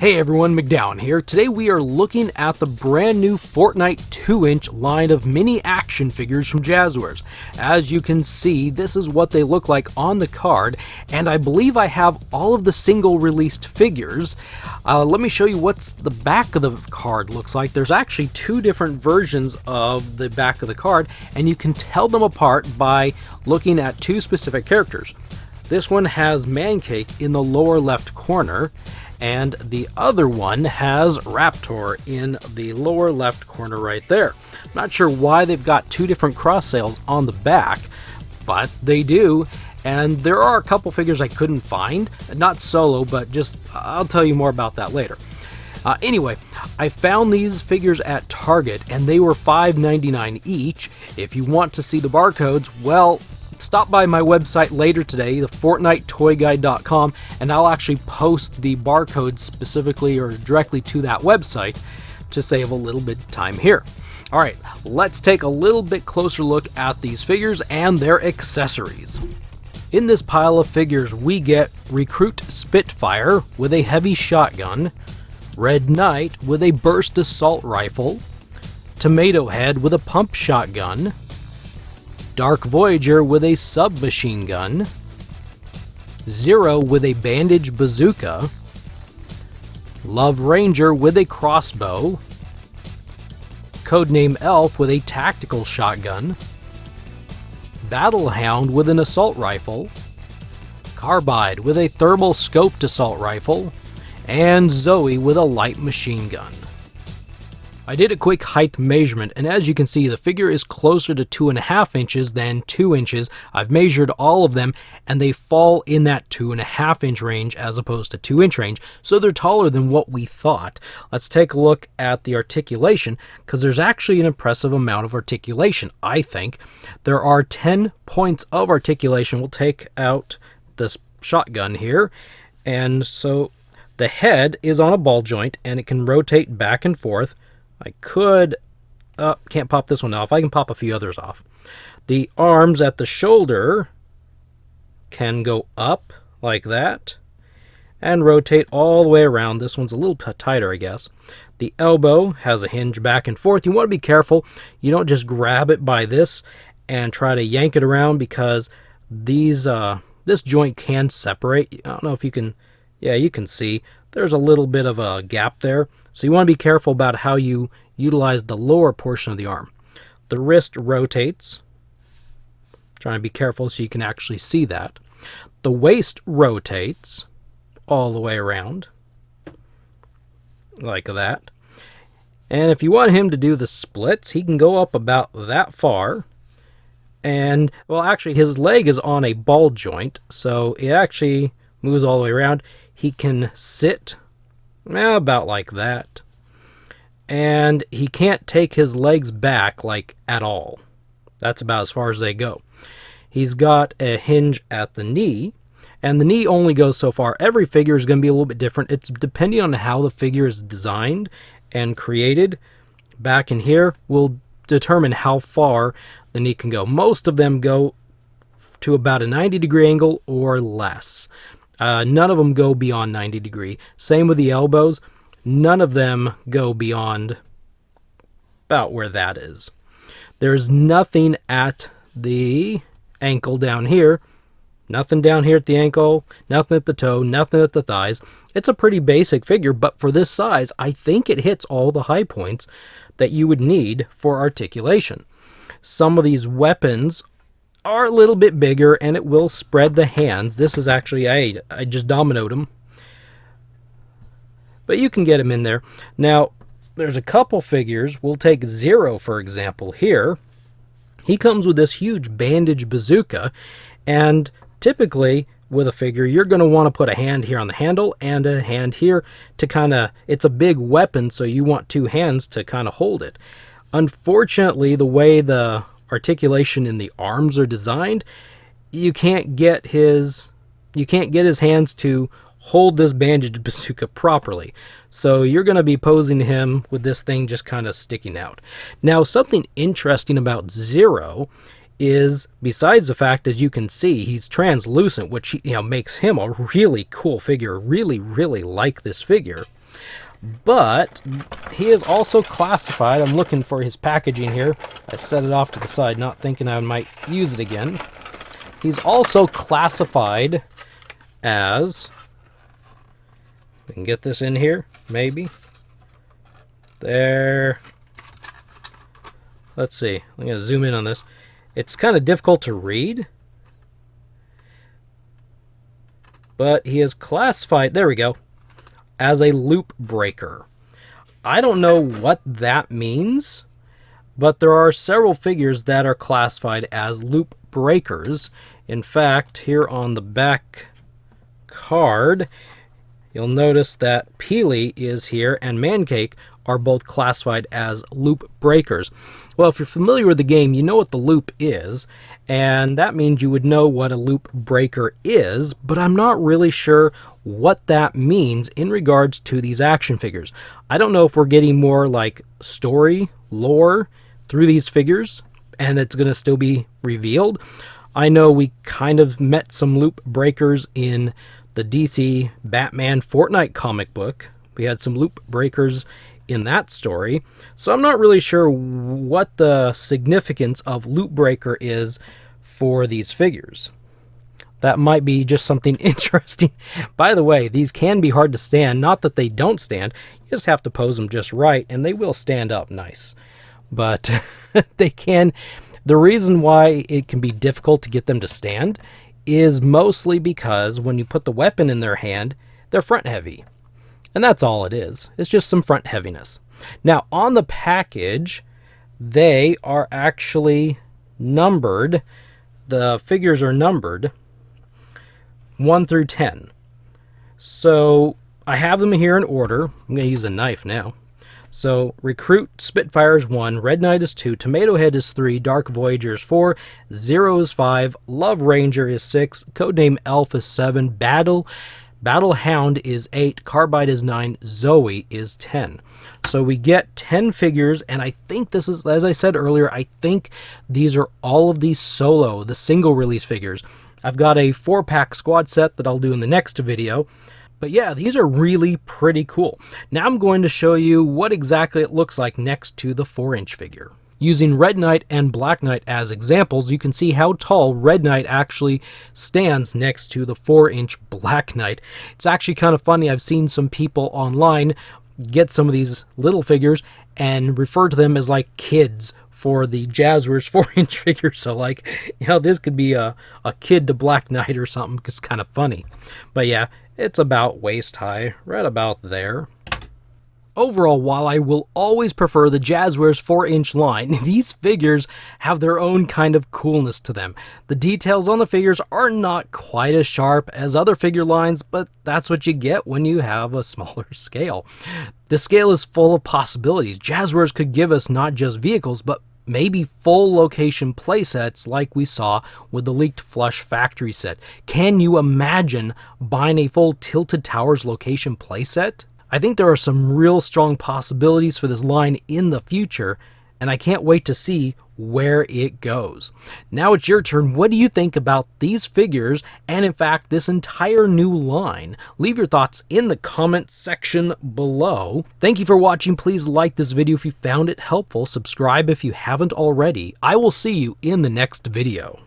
Hey everyone, MacDowin here. Today we are looking at the brand new Fortnite 2-inch line of mini action figures from Jazwares. As you can see, this is what they look like on the card, and I believe I have all of the single released figures. Let me show you what the back of the card looks like. There's actually two different versions of the back of the card, and you can tell them apart by looking at two specific characters. This one has Mancake in the lower left corner, and the other one has Raptor in the lower left corner right there. Not sure why they've got two different cross sales on the back, but they do. And there are a couple figures I couldn't find, not solo, but just I'll tell you more about that later. Anyway, I found these figures at Target and they were $5.99 each. If you want to see the barcodes, well, stop by my website later today, the FortniteToyGuide.com, and I'll actually post the barcodes specifically or directly to that website to save a little bit of time here. Alright, let's take a little bit closer look at these figures and their accessories. In this pile of figures we get Recruit Spitfire with a heavy shotgun, Red Knight with a burst assault rifle, Tomatohead with a pump shotgun, Dark Voyager with a submachine gun, Zero with a Bandage Bazooka, Love Ranger with a crossbow, Codename E.L.F with a tactical shotgun, Battle Hound with an assault rifle, Carbide with a thermal scoped assault rifle, and Zoey with a light machine gun. I did a quick height measurement, and as you can see, the figure is closer to 2.5 inches than 2 inches. I've measured all of them, and they fall in that 2.5 inch range as opposed to 2 inch range, so they're taller than what we thought. Let's take a look at the articulation, because there's actually an impressive amount of articulation, I think. There are 10 points of articulation. We'll take out this shotgun here, and so the head is on a ball joint, and it can rotate back and forth. I could, can't pop this one off. I can pop a few others off. The arms at the shoulder can go up like that and rotate all the way around. This one's a little tighter, I guess. The elbow has a hinge back and forth. You want to be careful. You don't just grab it by this and try to yank it around, because these this joint can separate. I don't know if you can, yeah, you can see there's a little bit of a gap there. So you want to be careful about how you utilize the lower portion of the arm. The wrist rotates. Trying to be careful so you can actually see that. The waist rotates all the way around, like that. And if you want him to do the splits, he can go up about that far. And, well, actually, his leg is on a ball joint, so it actually moves all the way around. He can sit about like that, and he can't take his legs back like at all. That's about as far as they go. He's got a hinge at the knee, and the knee only goes so far. Every figure is going to be a little bit different. It's depending on how the figure is designed and created. Back in here will determine how far the knee can go. Most of them go to about a 90-degree angle or less. None of them go beyond 90 degree. Same with the elbows. None of them go beyond about where that is. There's nothing at the ankle down here. Nothing down here at the ankle. Nothing at the toe. Nothing at the thighs. It's a pretty basic figure, but for this size, I think it hits all the high points that you would need for articulation. Some of these weapons are a little bit bigger, and it will spread the hands. This is actually, I just dominoed him, but you can get him in there. Now, there's a couple figures. We'll take Zero, for example, here. He comes with this huge Bandage Bazooka, and typically with a figure, you're going to want to put a hand here on the handle and a hand here to kind of, it's a big weapon, so you want two hands to kind of hold it. Unfortunately, the way the articulation in the arms are designed, you can't get his hands to hold this Bandage Bazooka properly. So you're going to be posing him with this thing just kind of sticking out. Now, something interesting about Zero is, besides the fact, as you can see, he's translucent, which makes him a really cool figure. Really like this figure. But he is also classified. I'm looking for his packaging here. I set it off to the side, not thinking I might use it again. He's also classified as, we can get this in here, maybe. There. Let's see. I'm going to zoom in on this. It's kind of difficult to read. But he is classified, there we go, as a loop breaker. I don't know what that means, but there are several figures that are classified as loop breakers. In fact, here on the back card, you'll notice that Peely is here and Mancake are both classified as loop breakers. Well, if you're familiar with the game, you know what the loop is, and that means you would know what a loop breaker is, but I'm not really sure what that means in regards to these action figures. I don't know if we're getting more like story, lore through these figures, and it's going to still be revealed. I know we kind of met some loop breakers in the DC Batman Fortnite comic book. We had some loop breakers in that story, so I'm not really sure what the significance of loop breaker is for these figures. That might be just something interesting. By the way, these can be hard to stand. Not that they don't stand, you just have to pose them just right and they will stand up nice. But they can. The reason why it can be difficult to get them to stand is mostly because when you put the weapon in their hand, they're front heavy. And that's all it is. It's just some front heaviness. Now, on the package, they are actually numbered. The figures are numbered 1 through 10. So I have them here in order. I'm going to use a knife now. So Recruit Spitfire is 1, Red Knight is 2, Tomatohead is 3, Dark Voyager is 4, Zero is 5, Love Ranger is 6, Codename E.L.F is 7, Battle Hound is 8, Carbide is 9, Zoey is 10. So we get 10 figures, and I think this is, as I said earlier, I think these are all of these solo, the single release figures. I've got a 4-pack squad set that I'll do in the next video. But yeah, these are really pretty cool. Now I'm going to show you what exactly it looks like next to the 4-inch figure. Using Red Knight and Black Knight as examples, you can see how tall Red Knight actually stands next to the 4-inch Black Knight. It's actually kind of funny. I've seen some people online get some of these little figures and refer to them as like kids for the Jazwares 4-inch figure. So like, you know, this could be a kid to Black Knight or something. It's kind of funny. But yeah, it's about waist high, right about there. Overall, while I will always prefer the Jazwares 4-inch line, these figures have their own kind of coolness to them. The details on the figures are not quite as sharp as other figure lines, but that's what you get when you have a smaller scale. The scale is full of possibilities. Jazwares could give us not just vehicles, but maybe full location playsets like we saw with the leaked Flush factory set. Can you imagine buying a full Tilted Towers location playset? I think there are some real strong possibilities for this line in the future, and I can't wait to see where it goes. Now it's your turn. What do you think about these figures and in fact this entire new line? Leave your thoughts in the comment section below. Thank you for watching. Please like this video if you found it helpful. Subscribe if you haven't already. I will see you in the next video.